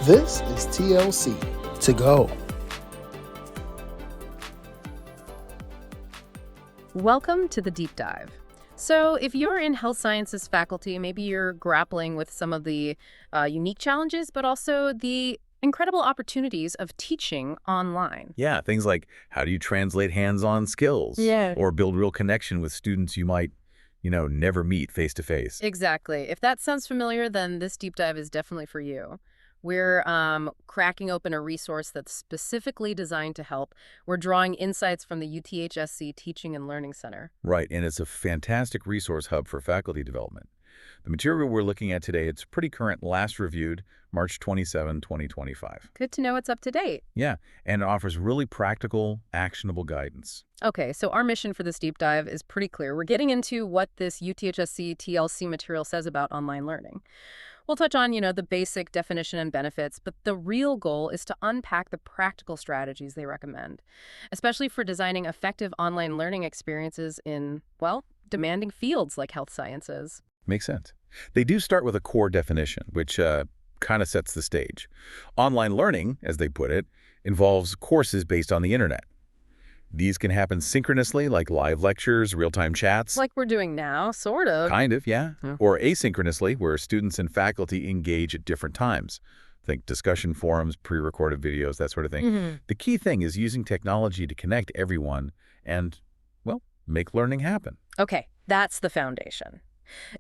This is TLC-To-Go. Welcome to the Deep Dive. So if you're in health sciences faculty, maybe you're grappling with some of the unique challenges, but also the incredible opportunities of teaching online. Yeah, things like how do you translate hands-on skills? Yeah. Or build real connection with students you might, never meet face-to-face. Exactly. If that sounds familiar, then this deep dive is definitely for you. We're cracking open a resource that's specifically designed to help. We're drawing insights from the UTHSC Teaching and Learning Center. Right, and it's a fantastic resource hub for faculty development. The material we're looking at today, it's pretty current, last reviewed March 27, 2025. Good to know it's up to date. Yeah, and it offers really practical, actionable guidance. Okay, so our mission for this deep dive is pretty clear. We're getting into what this UTHSC TLC material says about online learning. We'll touch on, the basic definition and benefits, but the real goal is to unpack the practical strategies they recommend, especially for designing effective online learning experiences in, demanding fields like health sciences. Makes sense. They do start with a core definition, which kind of sets the stage. Online learning, as they put it, involves courses based on the internet. These can happen synchronously, like live lectures, real-time chats. Like we're doing now, sort of. Kind of, yeah. Or asynchronously, where students and faculty engage at different times. Think discussion forums, pre-recorded videos, that sort of thing. The key thing is using technology to connect everyone and, make learning happen. Okay, that's the foundation.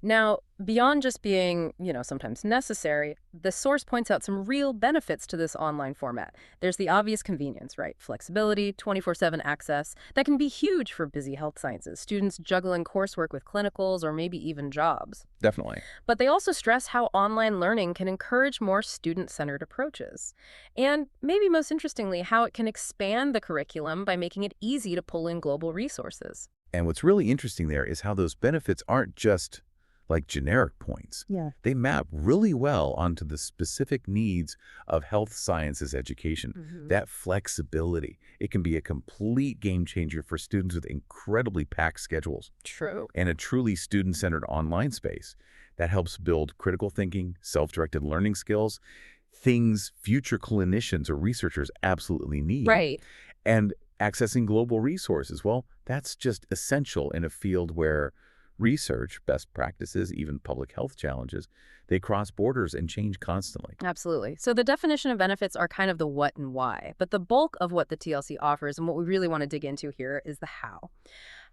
Now, beyond just being, sometimes necessary, the source points out some real benefits to this online format. There's the obvious convenience, right? Flexibility, 24/7 access. That can be huge for busy health sciences, students juggling coursework with clinicals or maybe even jobs. Definitely. But they also stress how online learning can encourage more student-centered approaches. And maybe most interestingly, how it can expand the curriculum by making it easy to pull in global resources. And what's really interesting there is how those benefits aren't just like generic points. Yeah. They map really well onto the specific needs of health sciences education. That flexibility, it can be a complete game changer for students with incredibly packed schedules. True. And a truly student-centered online space that helps build critical thinking, self-directed learning skills, things future clinicians or researchers absolutely need. Right. And accessing global resources, that's just essential in a field where research, best practices, even public health challenges, they cross borders and change constantly. Absolutely. So the definition of benefits are kind of the what and why, but the bulk of what the TLC offers and what we really want to dig into here is the how.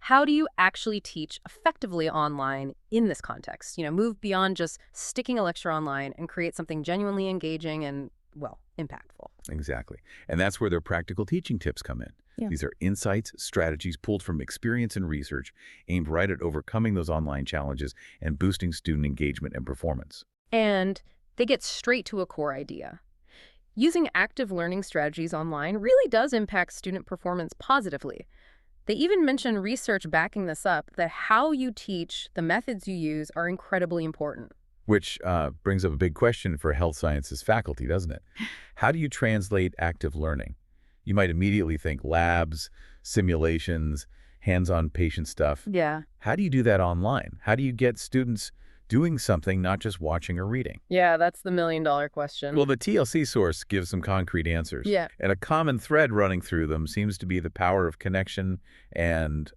How do you actually teach effectively online in this context? Move beyond just sticking a lecture online and create something genuinely engaging and, impactful. Exactly. And that's where their practical teaching tips come in. Yeah. These are insights, strategies pulled from experience and research aimed right at overcoming those online challenges and boosting student engagement and performance. And they get straight to a core idea. Using active learning strategies online really does impact student performance positively. They even mention research backing this up, that how you teach, the methods you use are incredibly important. Which brings up a big question for health sciences faculty, doesn't it? How do you translate active learning? You might immediately think labs, simulations, hands-on patient stuff. Yeah. How do you do that online? How do you get students doing something, not just watching or reading? Yeah, that's the million-dollar question. Well, the TLC source gives some concrete answers. Yeah. And a common thread running through them seems to be the power of connection and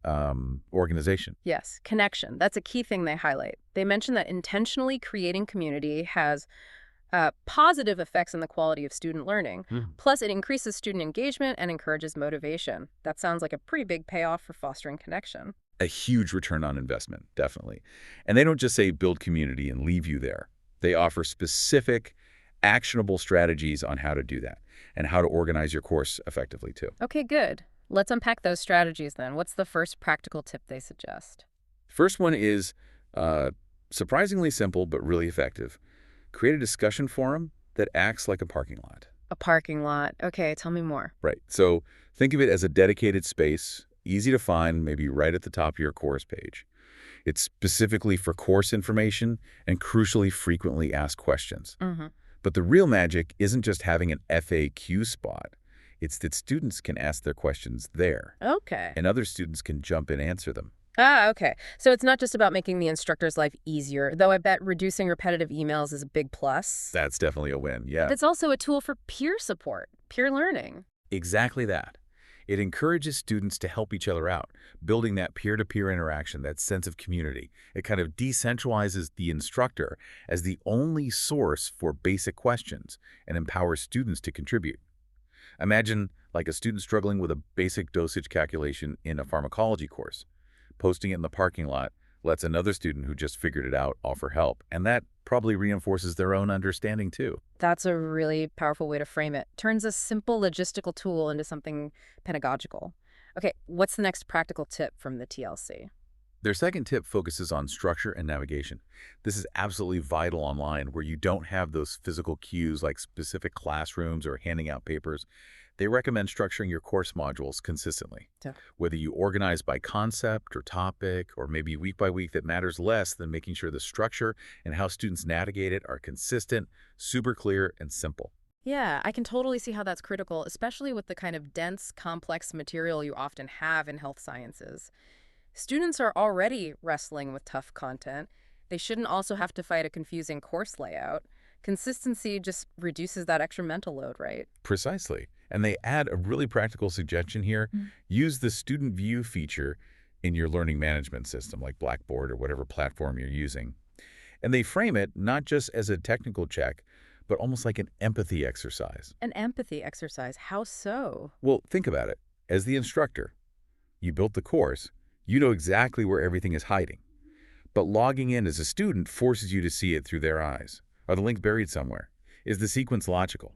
organization. Yes, connection. That's a key thing they highlight. They mention that intentionally creating community has positive effects on the quality of student learning. Plus, it increases student engagement and encourages motivation. That sounds like a pretty big payoff for fostering connection. A huge return on investment, definitely. And they don't just say build community and leave you there. They offer specific, actionable strategies on how to do that and how to organize your course effectively, too. Okay, good. Let's unpack those strategies then. What's the first practical tip they suggest? First one is surprisingly simple but really effective. Create a discussion forum that acts like a parking lot. A parking lot. Okay, tell me more. Right. So think of it as a dedicated space, easy to find, maybe right at the top of your course page. It's specifically for course information and crucially frequently asked questions. But the real magic isn't just having an FAQ spot. It's that students can ask their questions there. Okay. And other students can jump in and answer them. Ah, okay. So it's not just about making the instructor's life easier, though I bet reducing repetitive emails is a big plus. That's definitely a win, But yeah. it's also a tool for peer support, peer learning. Exactly that. It encourages students to help each other out, building that peer-to-peer interaction, that sense of community. It kind of decentralizes the instructor as the only source for basic questions and empowers students to contribute. Imagine like a student struggling with a basic dosage calculation in a pharmacology course. Posting it in the parking lot lets another student who just figured it out offer help, and that probably reinforces their own understanding too. That's a really powerful way to frame it. Turns a simple logistical tool into something pedagogical. Okay, what's the next practical tip from the TLC? Their second tip focuses on structure and navigation. This is absolutely vital online where you don't have those physical cues like specific classrooms or handing out papers. They recommend structuring your course modules consistently. Yeah. Whether you organize by concept or topic or maybe week by week, that matters less than making sure the structure and how students navigate it are consistent, super clear, and simple. Yeah, I can totally see how that's critical, especially with the kind of dense, complex material you often have in health sciences. Students are already wrestling with tough content. They shouldn't also have to fight a confusing course layout. Consistency just reduces that extra mental load, right? Precisely. And they add a really practical suggestion here. Use the student view feature in your learning management system like Blackboard or whatever platform you're using. And they frame it not just as a technical check, but almost like an empathy exercise. An empathy exercise. How so? Well, think about it. As the instructor, you built the course, you know exactly where everything is hiding. But logging in as a student forces you to see it through their eyes. Are the links buried somewhere? Is the sequence logical?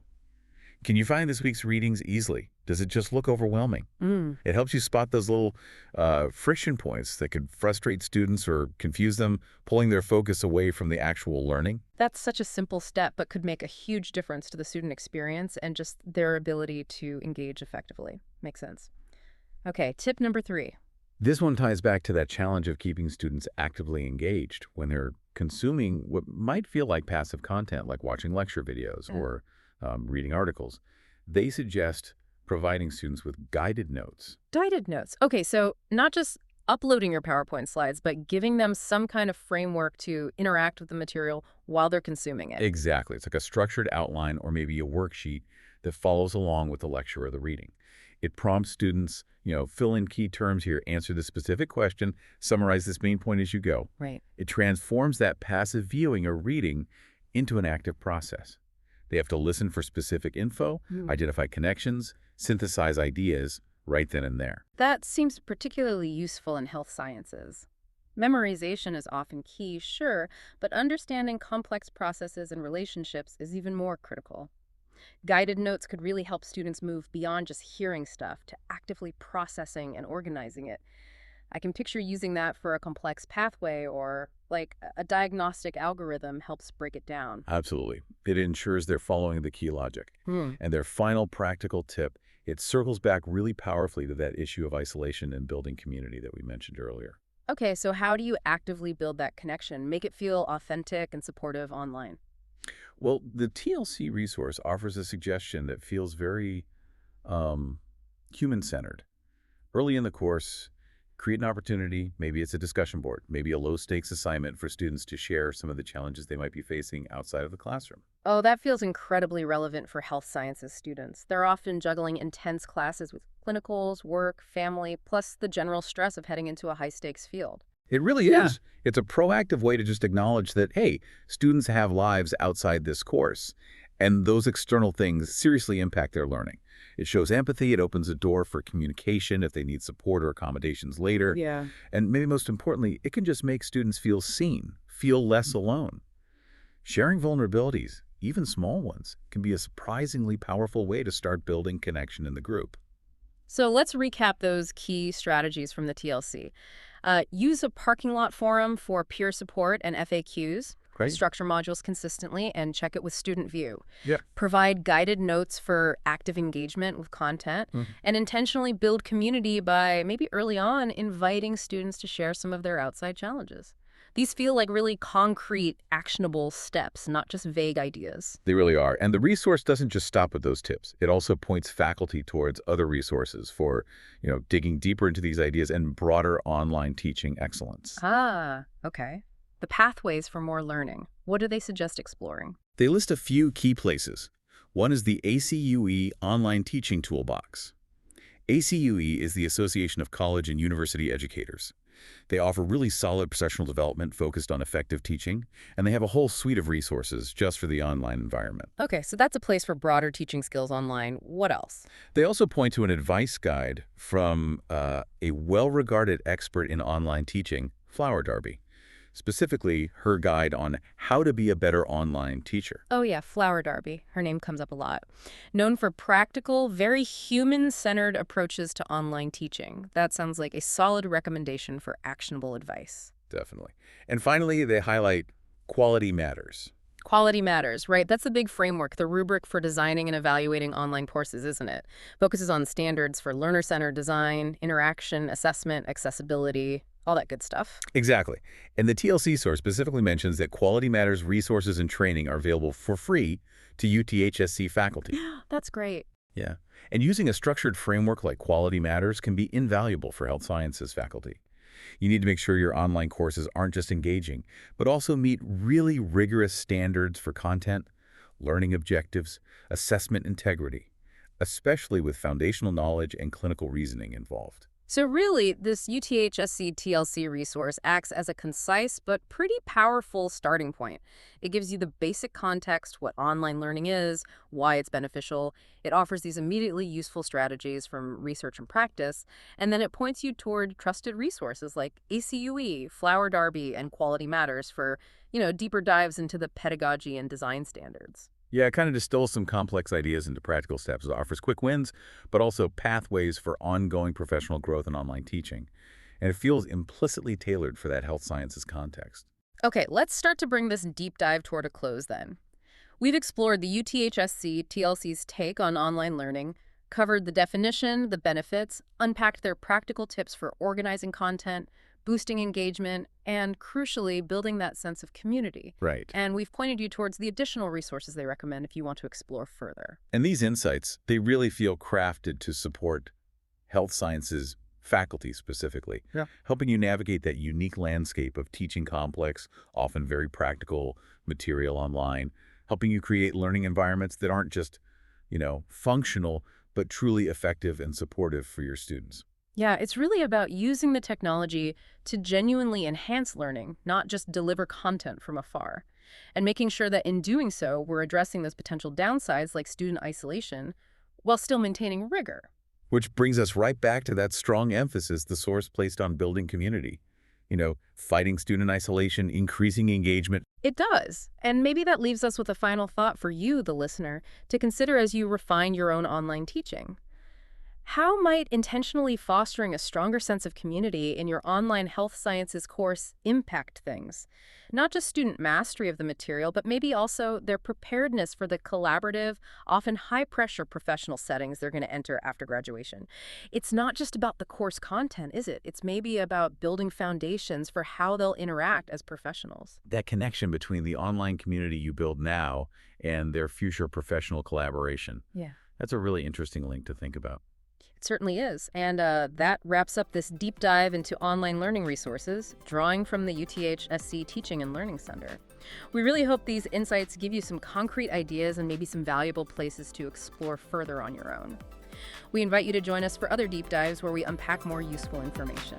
Can you find this week's readings easily? Does it just look overwhelming? It helps you spot those little friction points that could frustrate students or confuse them, pulling their focus away from the actual learning. That's such a simple step, but could make a huge difference to the student experience and just their ability to engage effectively. Makes sense. Okay, tip number 3. This one ties back to that challenge of keeping students actively engaged when they're consuming what might feel like passive content, like watching lecture videos or reading articles. They suggest providing students with guided notes. Guided notes. Okay, so not just uploading your PowerPoint slides, but giving them some kind of framework to interact with the material while they're consuming it. Exactly. It's like a structured outline or maybe a worksheet that follows along with the lecture or the reading. It prompts students, fill in key terms here, answer the specific question, summarize this main point as you go. Right. It transforms that passive viewing or reading into an active process. They have to listen for specific info, identify connections, synthesize ideas right then and there. That seems particularly useful in health sciences. Memorization is often key, sure, but understanding complex processes and relationships is even more critical. Guided notes could really help students move beyond just hearing stuff to actively processing and organizing it. I can picture using that for a complex pathway or like a diagnostic algorithm helps break it down. Absolutely. It ensures they're following the key logic. Hmm. And their final practical tip, it circles back really powerfully to that issue of isolation and building community that we mentioned earlier. Okay, so how do you actively build that connection, make it feel authentic and supportive online? Well, the TLC resource offers a suggestion that feels very human-centered. Early in the course, create an opportunity, maybe it's a discussion board, maybe a low-stakes assignment for students to share some of the challenges they might be facing outside of the classroom. Oh, that feels incredibly relevant for health sciences students. They're often juggling intense classes with clinicals, work, family, plus the general stress of heading into a high-stakes field. It really is. It's a proactive way to just acknowledge that, hey, students have lives outside this course, and those external things seriously impact their learning. It shows empathy. It opens a door for communication if they need support or accommodations later. Yeah. And maybe most importantly, it can just make students feel seen, feel less alone. Sharing vulnerabilities, even small ones, can be a surprisingly powerful way to start building connection in the group. So let's recap those key strategies from the TLC. Use a parking lot forum for peer support and FAQs. Right. Structure modules consistently and check it with student view. Yeah. Provide guided notes for active engagement with content, and intentionally build community by maybe early on inviting students to share some of their outside challenges. These feel like really concrete, actionable steps, not just vague ideas. They really are. And the resource doesn't just stop with those tips. It also points faculty towards other resources for, digging deeper into these ideas and broader online teaching excellence. Ah, okay. The pathways for more learning. What do they suggest exploring? They list a few key places. One is the ACUE Online Teaching Toolbox. ACUE is the Association of College and University Educators. They offer really solid professional development focused on effective teaching, and they have a whole suite of resources just for the online environment. Okay, so that's a place for broader teaching skills online. What else? They also point to an advice guide from a well-regarded expert in online teaching, Flower Darby. Specifically, her guide on how to be a better online teacher. Oh yeah, Flower Darby. Her name comes up a lot. Known for practical, very human-centered approaches to online teaching. That sounds like a solid recommendation for actionable advice. Definitely. And finally, they highlight quality matters. Quality matters, right? That's the big framework, the rubric for designing and evaluating online courses, isn't it? Focuses on standards for learner-centered design, interaction, assessment, accessibility, all that good stuff. Exactly. And the TLC source specifically mentions that Quality Matters resources and training are available for free to UTHSC faculty. That's great. Yeah. And using a structured framework like Quality Matters can be invaluable for health sciences faculty. You need to make sure your online courses aren't just engaging, but also meet really rigorous standards for content, learning objectives, assessment integrity, especially with foundational knowledge and clinical reasoning involved. So really, this UTHSC TLC resource acts as a concise but pretty powerful starting point. It gives you the basic context, what online learning is, why it's beneficial. It offers these immediately useful strategies from research and practice, and then it points you toward trusted resources like ACUE, Flower Darby, and Quality Matters for, deeper dives into the pedagogy and design standards. Yeah, it kind of distills some complex ideas into practical steps. It offers quick wins, but also pathways for ongoing professional growth in online teaching. And it feels implicitly tailored for that health sciences context. Okay, let's start to bring this deep dive toward a close then. We've explored the UTHSC TLC's take on online learning, covered the definition, the benefits, unpacked their practical tips for organizing content, boosting engagement, and crucially, building that sense of community. Right. And we've pointed you towards the additional resources they recommend if you want to explore further. And these insights, they really feel crafted to support health sciences faculty specifically, helping you navigate that unique landscape of teaching complex, often very practical material online, helping you create learning environments that aren't just, functional, but truly effective and supportive for your students. Yeah, it's really about using the technology to genuinely enhance learning, not just deliver content from afar. And making sure that in doing so, we're addressing those potential downsides like student isolation, while still maintaining rigor. Which brings us right back to that strong emphasis the source placed on building community. Fighting student isolation, increasing engagement. It does. And maybe that leaves us with a final thought for you, the listener, to consider as you refine your own online teaching. How might intentionally fostering a stronger sense of community in your online health sciences course impact things? Not just student mastery of the material, but maybe also their preparedness for the collaborative, often high-pressure professional settings they're going to enter after graduation. It's not just about the course content, is it? It's maybe about building foundations for how they'll interact as professionals. That connection between the online community you build now and their future professional collaboration. Yeah. That's a really interesting link to think about. It certainly is. And that wraps up this deep dive into online learning resources, drawing from the UTHSC Teaching and Learning Center. We really hope these insights give you some concrete ideas and maybe some valuable places to explore further on your own. We invite you to join us for other deep dives where we unpack more useful information.